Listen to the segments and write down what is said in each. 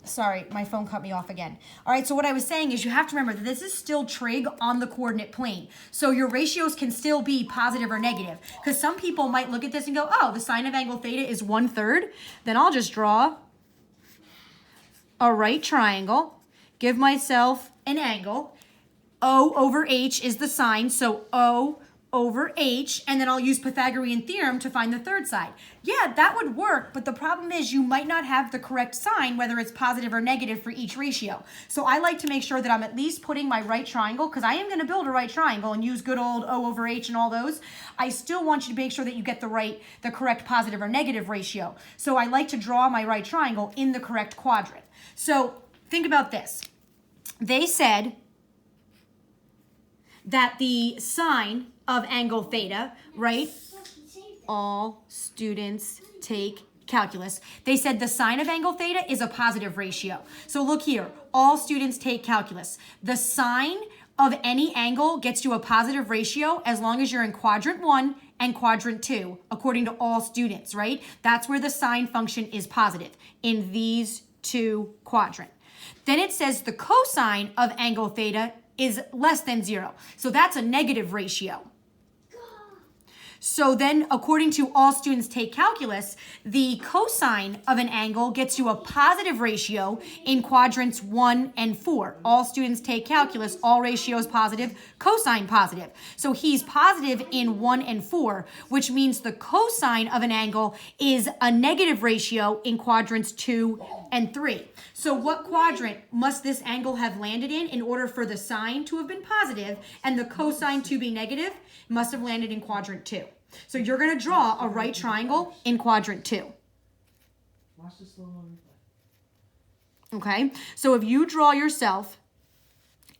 Sorry, my phone cut me off again. All right, so what I was saying is you have to remember that this is still trig on the coordinate plane. So your ratios can still be positive or negative. Because some people might look at this and go, oh, the sine of angle theta is 1/3. Then I'll just draw a right triangle, give myself an angle. O over H is the sine, so O over H, and then I'll use Pythagorean theorem to find the third side. Yeah, that would work, but the problem is you might not have the correct sign, whether it's positive or negative for each ratio. So I like to make sure that I'm at least putting my right triangle, because I am going to build a right triangle and use good old O over H and all those. I still want you to make sure that you get the correct positive or negative ratio. So I like to draw my right triangle in the correct quadrant. So think about this. They said that the sine of angle theta, right? All students take calculus. They said the sine of angle theta is a positive ratio. So look here, all students take calculus. The sine of any angle gets you a positive ratio as long as you're in quadrant 1 and quadrant 2, according to all students, right? That's where the sine function is positive, in these two quadrants. Then it says the cosine of angle theta is less than 0. So that's a negative ratio. So then, according to all students take calculus, the cosine of an angle gets you a positive ratio in quadrants 1 and 4. All students take calculus, all ratios positive, cosine positive. So he's positive in 1 and 4, which means the cosine of an angle is a negative ratio in quadrants 2 and 3. So what quadrant must this angle have landed in order for the sine to have been positive and the cosine to be negative? It must have landed in quadrant 2. So you're going to draw a right triangle in quadrant 2. Okay, so if you draw yourself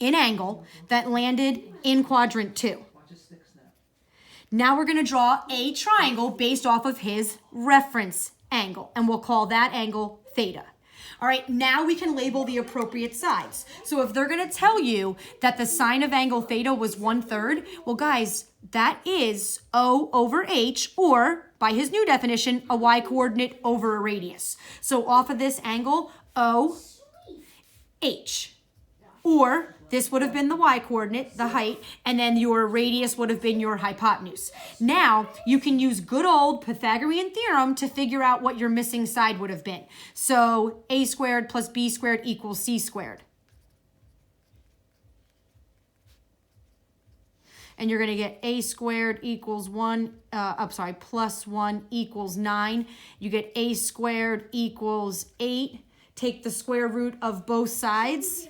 an angle that landed in quadrant 2. Now we're going to draw a triangle based off of his reference angle, and we'll call that angle theta. All right, now we can label the appropriate sides. So if they're going to tell you that the sine of angle theta was 1/3, well, guys, that is O over H, or by his new definition, a y coordinate over a radius. So off of this angle, O, H, or this would have been the y coordinate, the height, and then your radius would have been your hypotenuse. Now, you can use good old Pythagorean theorem to figure out what your missing side would have been. So a squared plus b squared equals c squared. And you're going to get a squared equals plus 1 equals 9. You get a squared equals 8. Take the square root of both sides.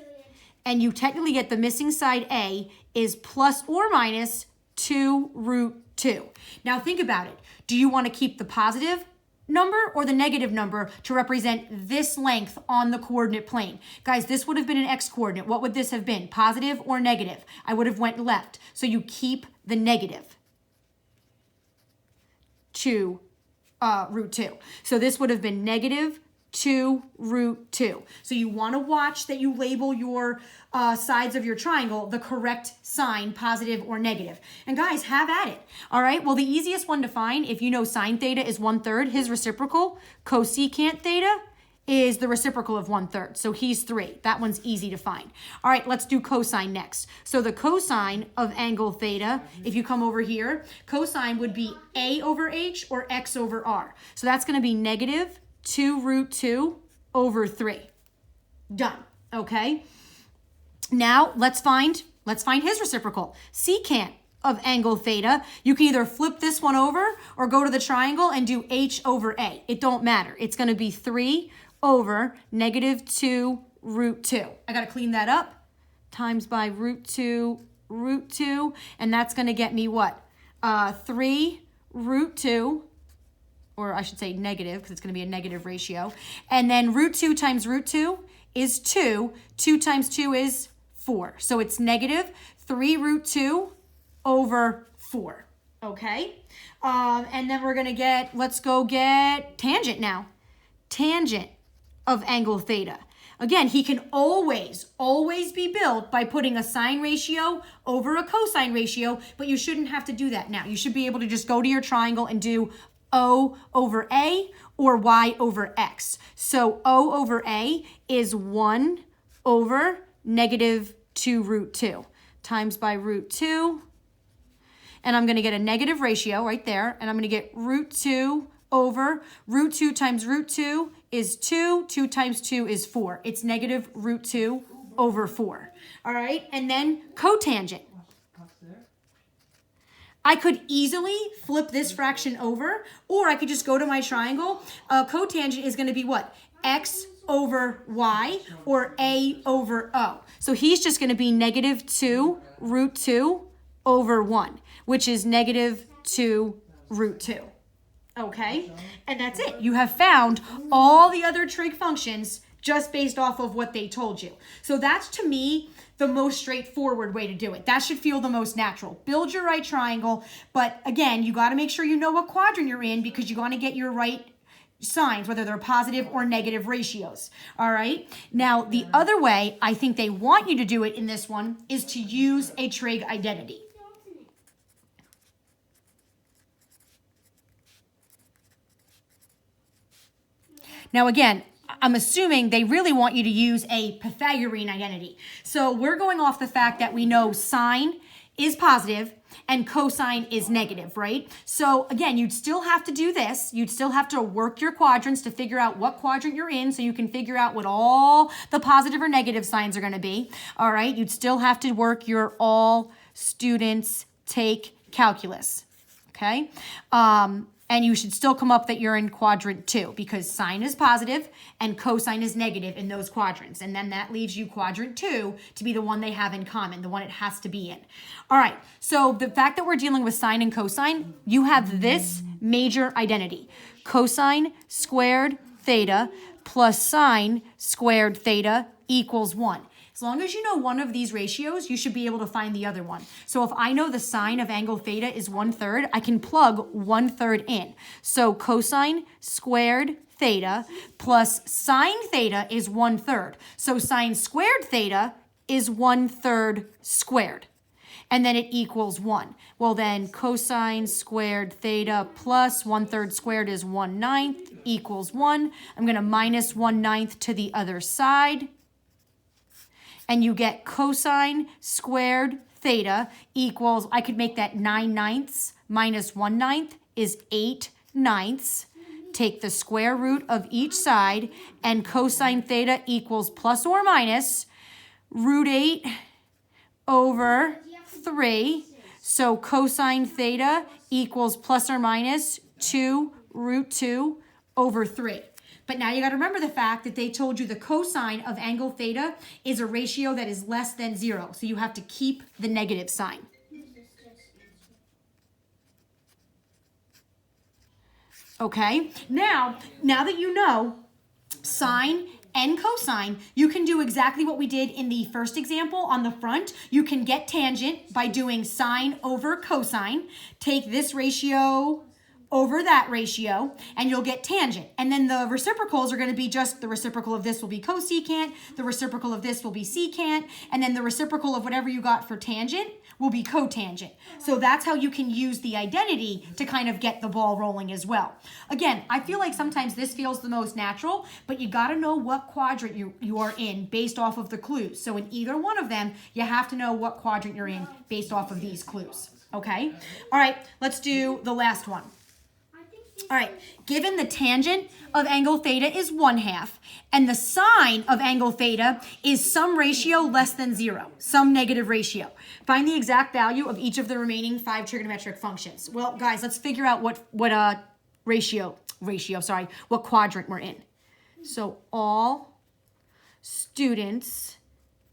And you technically get the missing side A is plus or minus 2 root 2. Now think about it. Do you want to keep the positive number or the negative number to represent this length on the coordinate plane? Guys, this would have been an x coordinate. What would this have been? Positive or negative? I would have went left. So you keep the negative 2 root 2. So this would have been negative 2 root 2. So you want to watch that you label your sides of your triangle the correct sign, positive or negative. And guys, have at it. All right, well, the easiest one to find, if you know sine theta is 1/3, his reciprocal, cosecant theta, is the reciprocal of 1/3. So he's 3. That one's easy to find. All right, let's do cosine next. So the cosine of angle theta, if you come over here, cosine would be a over h or x over r. So that's going to be negative 2 root 2 over 3. Done. Okay. Now let's find his reciprocal. Secant of angle theta. You can either flip this one over or go to the triangle and do h over a. It don't matter. It's going to be 3 over negative 2 root 2. I got to clean that up. Times by root 2, and that's going to get me what? 3 root 2. Or I should say negative, because it's going to be a negative ratio. And then root 2 times root 2 is 2. 2 times 2 is 4. So it's negative 3 root 2 over 4. Okay? And then we're going to let's go get tangent now. Tangent of angle theta. Again, he can always be built by putting a sine ratio over a cosine ratio, but you shouldn't have to do that now. You should be able to just go to your triangle and do O over A or Y over X. So O over A is 1 over negative 2 root 2 times by root 2. And I'm going to get a negative ratio right there. And I'm going to get root 2 over root 2 times root 2 is 2. 2 times 2 is 4. It's negative root 2 over 4. All right. And then cotangent. I could easily flip this fraction over, or I could just go to my triangle. Cotangent is going to be what? X over Y or A over O. So he's just going to be negative 2 root 2 over 1, which is negative 2 root 2. Okay? And that's it. You have found all the other trig functions just based off of what they told you. So that's, to me, the most straightforward way to do it. That should feel the most natural. Build your right triangle, but again, you got to make sure you know what quadrant you're in because you want to get your right signs, whether they're positive or negative ratios. All right? Now, the other way I think they want you to do it in this one is to use a trig identity. Now, again, I'm assuming they really want you to use a Pythagorean identity. So we're going off the fact that we know sine is positive and cosine is negative, right? So again, you'd still have to do this. You'd still have to work your quadrants to figure out what quadrant you're in so you can figure out what all the positive or negative signs are going to be. All right, you'd still have to work your all students take calculus, okay? And you should still come up that you're in quadrant 2 because sine is positive and cosine is negative in those quadrants. And then that leaves you quadrant 2 to be the one they have in common, the one it has to be in. All right, so the fact that we're dealing with sine and cosine, you have this major identity. Cosine squared theta plus sine squared theta equals 1. As long as you know one of these ratios, you should be able to find the other one. So if I know the sine of angle theta is 1/3, I can plug 1/3 in. So cosine squared theta plus sine theta is 1/3. So sine squared theta is 1/3 squared. And then it equals 1. Well, then cosine squared theta plus 1/3 squared is 1/9 equals 1. I'm going to minus 1/9 to the other side. And you get cosine squared theta equals, I could make that 9/9 minus 1/9 is 8/9. Take the square root of each side, and cosine theta equals plus or minus root 8 over 3. So cosine theta equals plus or minus 2 root 2 over 3. But now you got to remember the fact that they told you the cosine of angle theta is a ratio that is less than 0. So you have to keep the negative sign. Okay, now that you know sine and cosine, you can do exactly what we did in the first example on the front. You can get tangent by doing sine over cosine. Take this ratio over that ratio, and you'll get tangent. And then the reciprocals are going to be just the reciprocal of this will be cosecant, the reciprocal of this will be secant, and then the reciprocal of whatever you got for tangent will be cotangent. So that's how you can use the identity to kind of get the ball rolling as well. Again, I feel like sometimes this feels the most natural, but you got to know what quadrant you are in based off of the clues. So in either one of them, you have to know what quadrant you're in based off of these clues. Okay? All right, let's do the last one. All right, given the tangent of angle theta is 1/2 and the sine of angle theta is some ratio less than 0, some negative ratio. Find the exact value of each of the remaining 5 trigonometric functions. Well, guys, let's figure out what quadrant we're in. So all students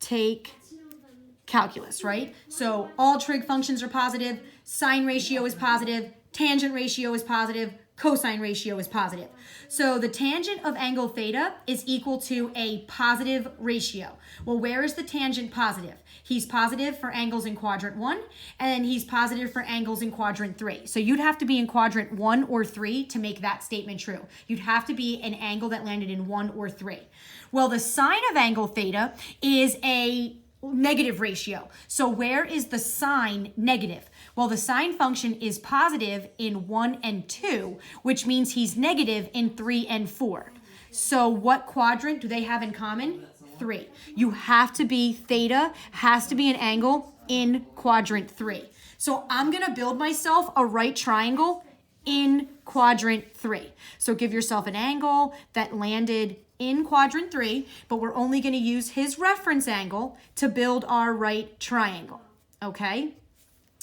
take calculus, right? So all trig functions are positive, sine ratio is positive, tangent ratio is positive, cosine ratio is positive. So the tangent of angle theta is equal to a positive ratio. Well, where is the tangent positive? He's positive for angles in quadrant 1, and he's positive for angles in quadrant 3. So you'd have to be in quadrant 1 or 3 to make that statement true. You'd have to be an angle that landed in 1 or 3. Well, the sine of angle theta is a negative ratio. So where is the sine negative? Well, the sine function is positive in 1 and 2, which means he's negative in 3 and 4. So what quadrant do they have in common? 3. You have to be, theta has to be an angle in quadrant 3. So I'm going to build myself a right triangle in quadrant 3. So give yourself an angle that landed in quadrant 3, but we're only going to use his reference angle to build our right triangle. Okay?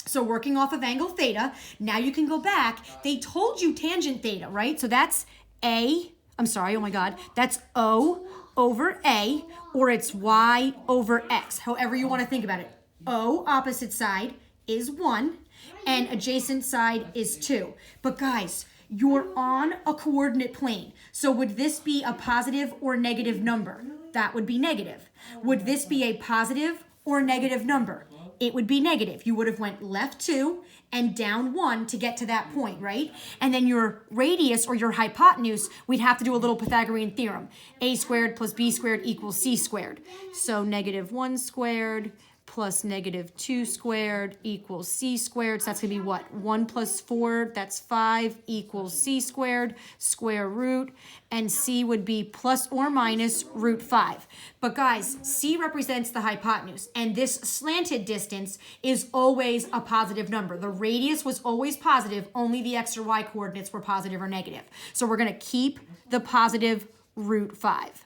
So working off of angle theta, now you can go back. They told you tangent theta, right? So that's that's O over A, or it's Y over X, however you want to think about it. O, opposite side, is 1, and adjacent side is 2. But guys, you're on a coordinate plane. So would this be a positive or negative number? That would be negative. Would this be a positive or negative number? It would be negative. You would have went left 2 and down 1 to get to that point, right? And then your radius or your hypotenuse, we'd have to do a little Pythagorean theorem. A squared plus B squared equals C squared. So negative 1 squared plus negative 2 squared equals C squared. So that's going to be what? 1 plus 4, that's 5, equals C squared, square root. And C would be plus or minus root 5. But guys, C represents the hypotenuse. And this slanted distance is always a positive number. The radius was always positive. Only the X or Y coordinates were positive or negative. So we're going to keep the positive root 5.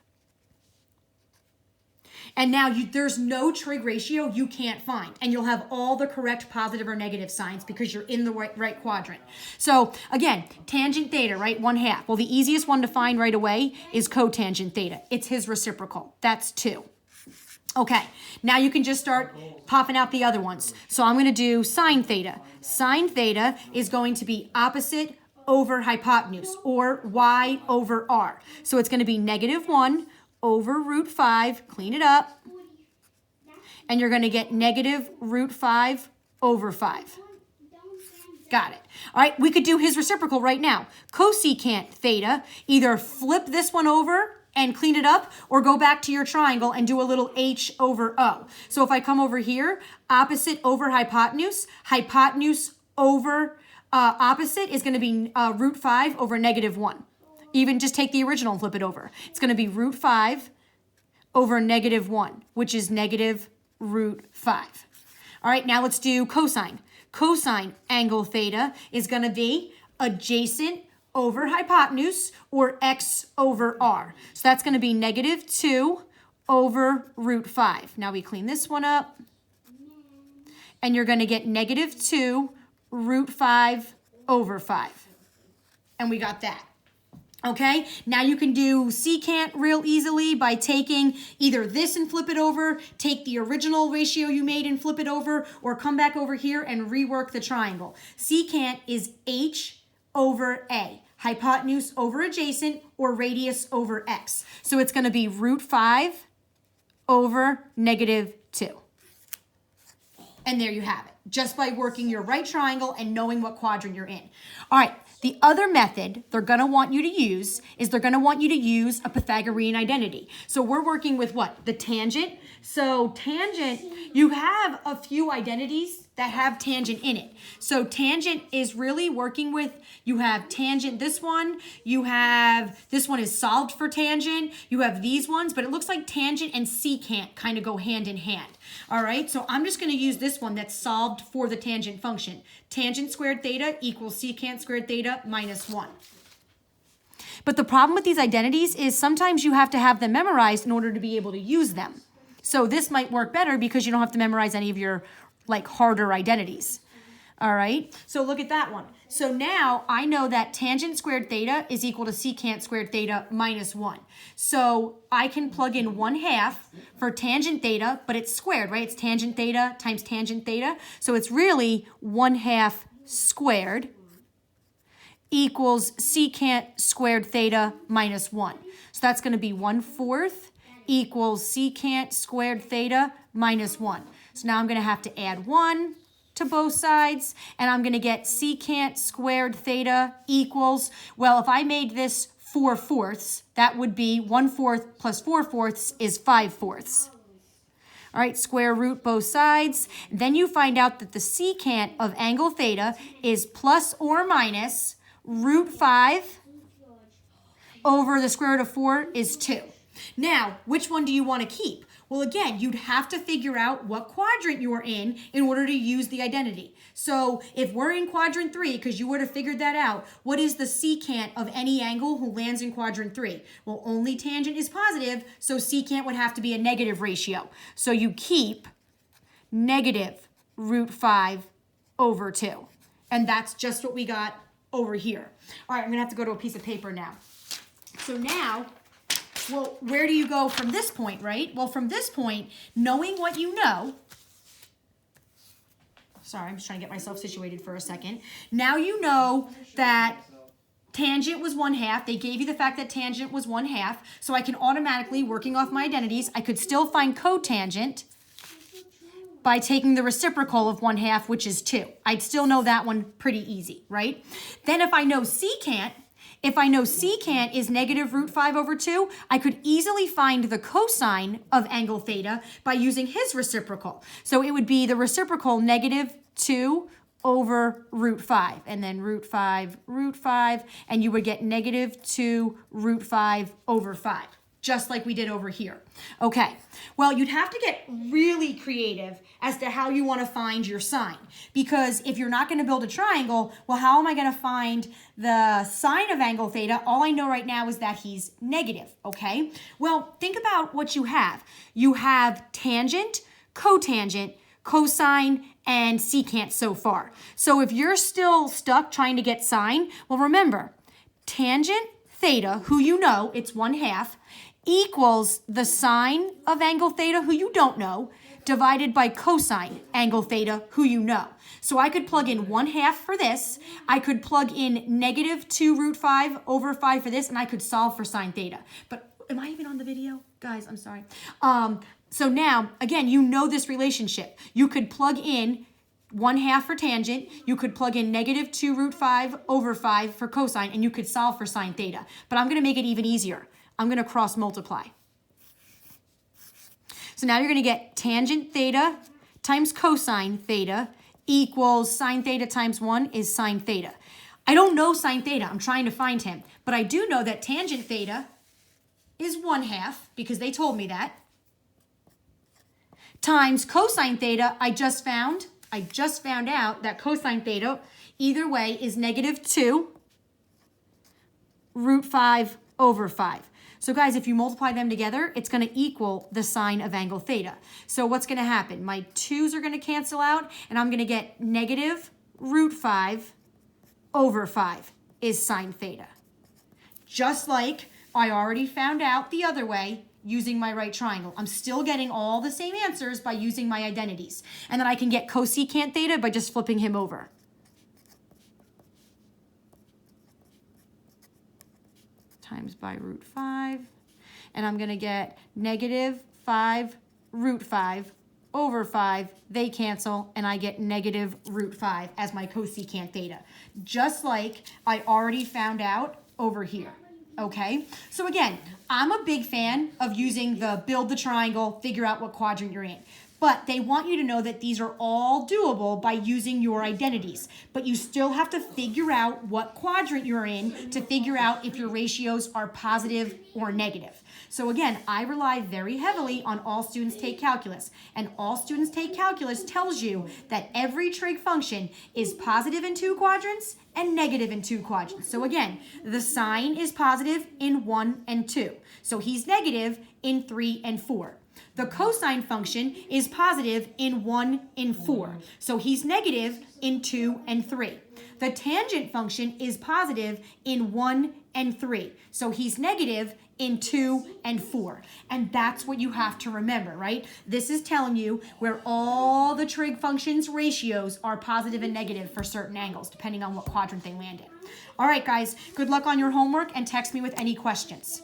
And now there's no trig ratio you can't find. And you'll have all the correct positive or negative signs because you're in the right quadrant. So again, tangent theta, right? 1/2. Well, the easiest one to find right away is cotangent theta. It's his reciprocal. That's 2. Okay, now you can just start popping out the other ones. So I'm going to do sine theta. Sine theta is going to be opposite over hypotenuse, or Y over R. So it's going to be negative 1 over root 5, clean it up, and you're going to get negative root 5 over 5. Got it. All right, we could do his reciprocal right now. Cosecant theta, either flip this one over and clean it up, or go back to your triangle and do a little H over O. So if I come over here, opposite over hypotenuse, hypotenuse over opposite is going to be root 5 over negative 1. Even just take the original and flip it over. It's going to be root 5 over negative 1, which is negative root 5. All right, now let's do cosine. Cosine angle theta is going to be adjacent over hypotenuse, or X over R. So that's going to be negative 2 over root 5. Now we clean this one up. And you're going to get negative 2 root 5 over 5. And we got that. Okay, now you can do secant real easily by taking either this and flip it over, take the original ratio you made and flip it over, or come back over here and rework the triangle. Secant is H over A, hypotenuse over adjacent, or radius over X. So it's going to be root 5 over negative 2. And there you have it, just by working your right triangle and knowing what quadrant you're in. All right. The other method they're going to want you to use is they're going to want you to use a Pythagorean identity. So we're working with what? The tangent. So tangent, you have a few identities that have tangent in it. So tangent is really working with, you have tangent this one, you have, this one is solved for tangent, you have these ones, but it looks like tangent and secant kind of go hand in hand. All right, so I'm just going to use this one that's solved for the tangent function. Tangent squared theta equals secant squared theta minus 1. But the problem with these identities is sometimes you have to have them memorized in order to be able to use them. So this might work better because you don't have to memorize any of your like harder identities. All right, so look at that one. So now I know that tangent squared theta is equal to secant squared theta minus 1. So I can plug in 1/2 for tangent theta, but it's squared, right? It's tangent theta times tangent theta. So it's really 1/2 squared equals secant squared theta minus 1. So that's going to be 1/4 equals secant squared theta minus 1. So now I'm going to have to add 1 to both sides, and I'm going to get secant squared theta equals, well, if I made this 4/4, that would be 1/4 plus 4/4 is 5/4. All right, square root both sides. Then you find out that the secant of angle theta is plus or minus root 5 over the square root of 4 is 2. Now, which one do you want to keep? Well, again, you'd have to figure out what quadrant you're in order to use the identity. So if we're in quadrant 3, because you would have figured that out, what is the secant of any angle who lands in quadrant 3? Well, only tangent is positive, so secant would have to be a negative ratio. So you keep negative root 5 over 2. And that's just what we got over here. All right, I'm going to have to go to a piece of paper now. So now, well, where do you go from this point, right? Well, from this point, knowing what you know, sorry, I'm just trying to get myself situated for a second. Now you know that tangent was 1/2. They gave you the fact that tangent was 1/2. So I can automatically, working off my identities, I could still find cotangent by taking the reciprocal of 1/2, which is 2. I'd still know that one pretty easy, right? Then if I know secant is negative root 5 over 2, I could easily find the cosine of angle theta by using his reciprocal. So it would be the reciprocal negative 2 over root 5, and then root 5, and you would get negative 2 root 5 over 5, just like we did over here. Okay, well, you'd have to get really creative as to how you want to find your sine, because if you're not going to build a triangle, well, how am I going to find the sine of angle theta? All I know right now is that he's negative, okay? Well, think about what you have. You have tangent, cotangent, cosine, and secant so far. So if you're still stuck trying to get sine, well, remember, tangent theta, who you know, it's 1/2, equals the sine of angle theta, who you don't know, divided by cosine angle theta, who you know. So I could plug in 1/2 for this. I could plug in negative 2 root 5 over 5 for this, and I could solve for sine theta. But am I even on the video? Guys, I'm sorry. So now, again, you know this relationship. You could plug in 1/2 for tangent. You could plug in negative 2 root 5 over 5 for cosine, and you could solve for sine theta. But I'm going to make it even easier. I'm going to cross multiply. So now you're going to get tangent theta times cosine theta equals sine theta times 1 is sine theta. I don't know sine theta. I'm trying to find him. But I do know that tangent theta is 1/2, because they told me that, times cosine theta. I just found out that cosine theta, either way, is negative 2 root 5 over 5. So guys, if you multiply them together, it's going to equal the sine of angle theta. So what's going to happen? My 2's are going to cancel out, and I'm going to get negative root 5 over 5 is sine theta. Just like I already found out the other way using my right triangle. I'm still getting all the same answers by using my identities. And then I can get cosecant theta by just flipping him over. Times by root 5. And I'm going to get negative 5 root 5 over 5. They cancel, and I get negative root 5 as my cosecant theta. Just like I already found out over here. Okay, so again, I'm a big fan of using the build the triangle, figure out what quadrant you're in. But they want you to know that these are all doable by using your identities. But you still have to figure out what quadrant you're in to figure out if your ratios are positive or negative. So again, I rely very heavily on All Students Take Calculus. And All Students Take Calculus tells you that every trig function is positive in 2 quadrants and negative in 2 quadrants. So again, the sine is positive in 1 and 2. So he's negative in 3 and 4. The cosine function is positive in 1 and 4. So he's negative in 2 and 3. The tangent function is positive in 1 and 3. So he's negative in 2 and 4. And that's what you have to remember, right? This is telling you where all the trig functions ratios are positive and negative for certain angles, depending on what quadrant they land in. All right, guys, good luck on your homework, and text me with any questions.